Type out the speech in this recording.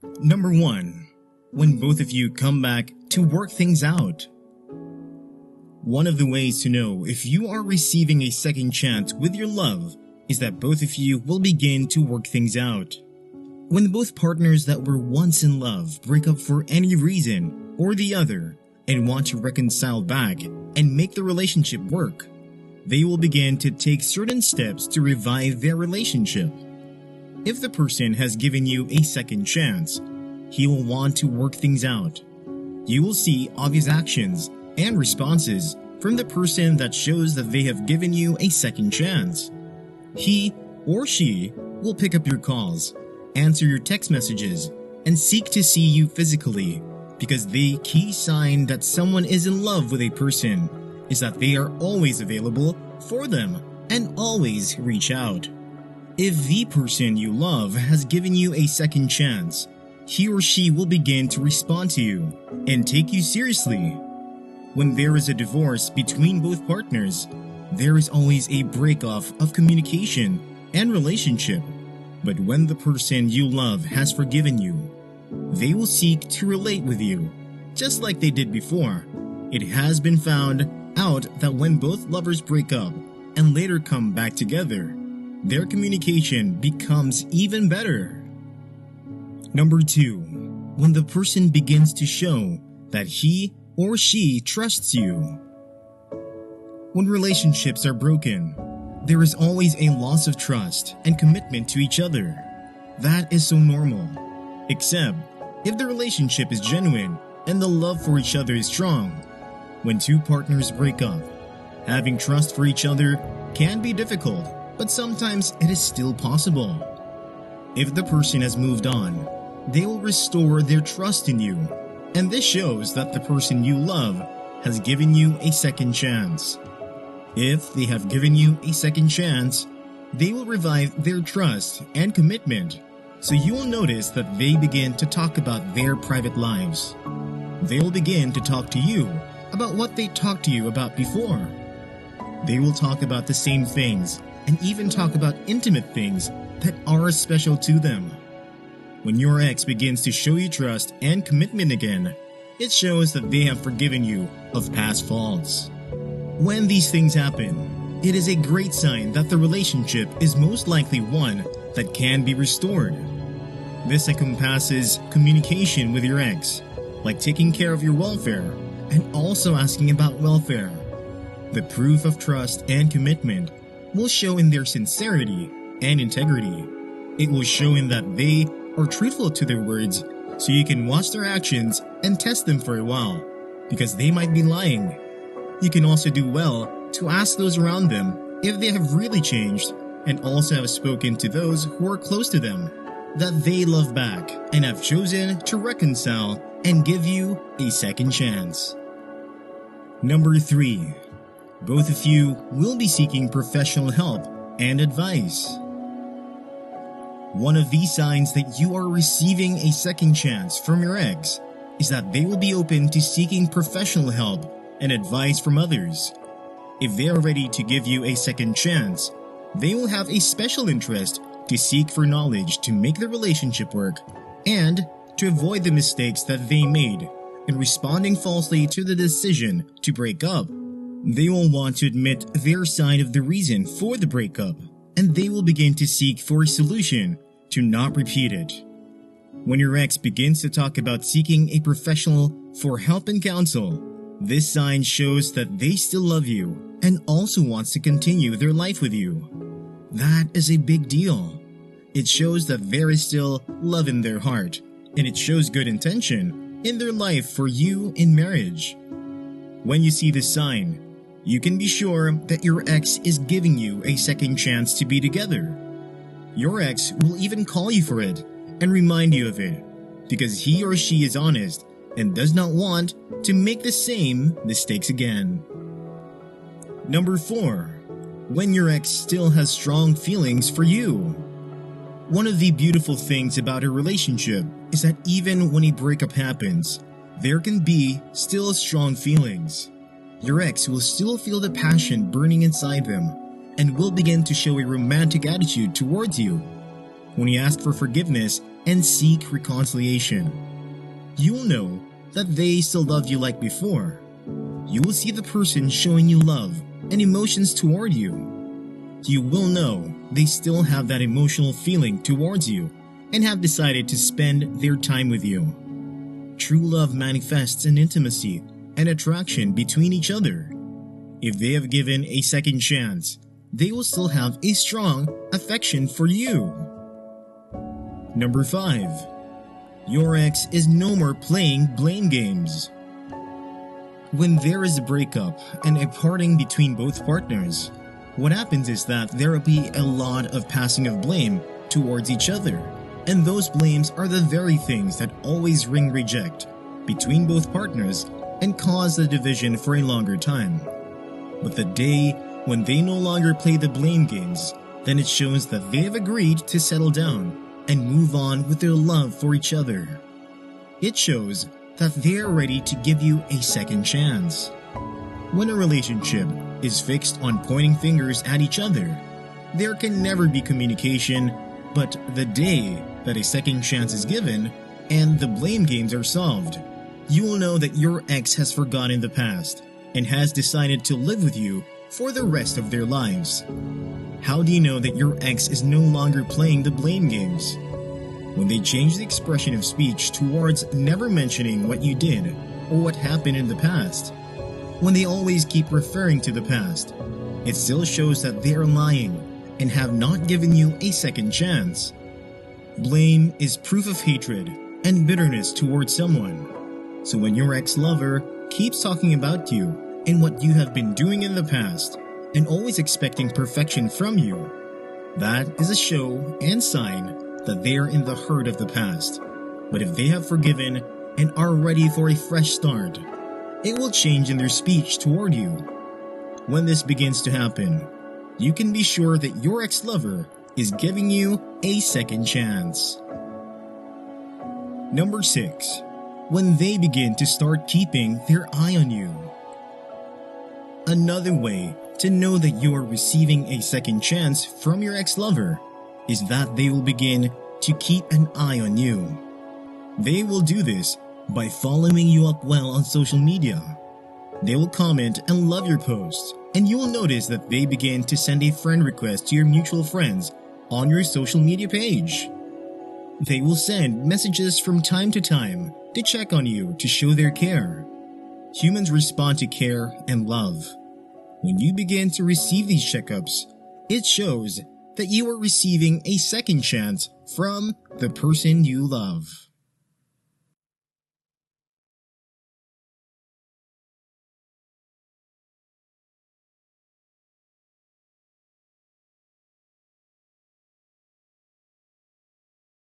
Number 1. When both of you come back to work things out. One of the ways to know if you are receiving a second chance with your love is that both of you will begin to work things out. When both partners that were once in love break up for any reason or the other and want to reconcile back and make the relationship work, they will begin to take certain steps to revive their relationship. If the person has given you a second chance, he will want to work things out. You will see obvious actions and responses from the person that shows that they have given you a second chance. He or she will pick up your calls, answer your text messages, and seek to see you physically, because the key sign that someone is in love with a person is that they are always available for them and always reach out. If the person you love has given you a second chance, he or she will begin to respond to you and take you seriously. When there is a divorce between both partners, there is always a break-off of communication and relationship. But when the person you love has forgiven you, they will seek to relate with you, just like they did before. It has been found out that when both lovers break up and later come back together, their communication becomes even better. Number 2. When the person begins to show that he or she trusts you. When relationships are broken, there is always a loss of trust and commitment to each other. That is so normal. Except if the relationship is genuine and the love for each other is strong. When two partners break up, having trust for each other can be difficult, but sometimes it is still possible. If the person has moved on, they will restore their trust in you, and this shows that the person you love has given you a second chance. If they have given you a second chance, they will revive their trust and commitment, so you will notice that they begin to talk about their private lives. They will begin to talk to you about what they talked to you about before. They will talk about the same things and even talk about intimate things that are special to them. When your ex begins to show you trust and commitment again, it shows that they have forgiven you of past faults. When these things happen, it is a great sign that the relationship is most likely one that can be restored. This encompasses communication with your ex, like taking care of your welfare and also asking about welfare. The proof of trust and commitment will show in their sincerity and integrity. It will show in that they are truthful to their words, so you can watch their actions and test them for a while, because they might be lying. You can also do well to ask those around them if they have really changed, and also have spoken to those who are close to them that they love back and have chosen to reconcile and give you a second chance. Number 3. Both of you will be seeking professional help and advice. One of these signs that you are receiving a second chance from your ex is that they will be open to seeking professional help and advice from others. If they are ready to give you a second chance, they will have a special interest to seek for knowledge to make the relationship work and to avoid the mistakes that they made in responding falsely to the decision to break up. They will want to admit their side of the reason for the breakup, and they will begin to seek for a solution to not repeat it. When your ex begins to talk about seeking a professional for help and counsel, this sign shows that they still love you and also wants to continue their life with you. That is a big deal. It shows that there is still love in their heart, and it shows good intention in their life for you in marriage. When you see this sign, you can be sure that your ex is giving you a second chance to be together. Your ex will even call you for it and remind you of it, because he or she is honest and does not want to make the same mistakes again. Number 4. When your ex still has strong feelings for you. One of the beautiful things about a relationship is that even when a breakup happens, there can be still strong feelings. Your ex will still feel the passion burning inside them and will begin to show a romantic attitude towards you. When you ask for forgiveness and seek reconciliation. You will know that they still love you like before. You will see the person showing you love and emotions toward you. You will know they still have that emotional feeling towards you and have decided to spend their time with you. True love manifests in intimacy and attraction between each other. If they have given a second chance, they will still have a strong affection for you. Number 5. Your ex is no more playing blame games. When there is a breakup and a parting between both partners, what happens is that there will be a lot of passing of blame towards each other, and those blames are the very things that always ring reject between both partners and cause the division for a longer time. But the day when they no longer play the blame games, then it shows that they have agreed to settle down and move on with their love for each other. It shows that they are ready to give you a second chance. When a relationship is fixed on pointing fingers at each other, there can never be communication, but the day that a second chance is given and the blame games are solved, you will know that your ex has forgotten the past and has decided to live with you for the rest of their lives. How do you know that your ex is no longer playing the blame games? When they change the expression of speech towards never mentioning what you did or what happened in the past. When they always keep referring to the past, it still shows that they are lying and have not given you a second chance. Blame is proof of hatred and bitterness towards someone. So when your ex-lover keeps talking about you and what you have been doing in the past and always expecting perfection from you, that is a show and sign that they are in the hurt of the past. But if they have forgiven and are ready for a fresh start, it will change in their speech toward you. When this begins to happen, you can be sure that your ex-lover is giving you a second chance. Number 6. When they begin to start keeping their eye on you. Another way to know that you are receiving a second chance from your ex-lover is that they will begin to keep an eye on you. They will do this by following you up well on social media. They will comment and love your posts, and you will notice that they begin to send a friend request to your mutual friends on your social media page. They will send messages from time to time to check on you to show their care. Humans respond to care and love. When you begin to receive these checkups, it shows that you are receiving a second chance from the person you love.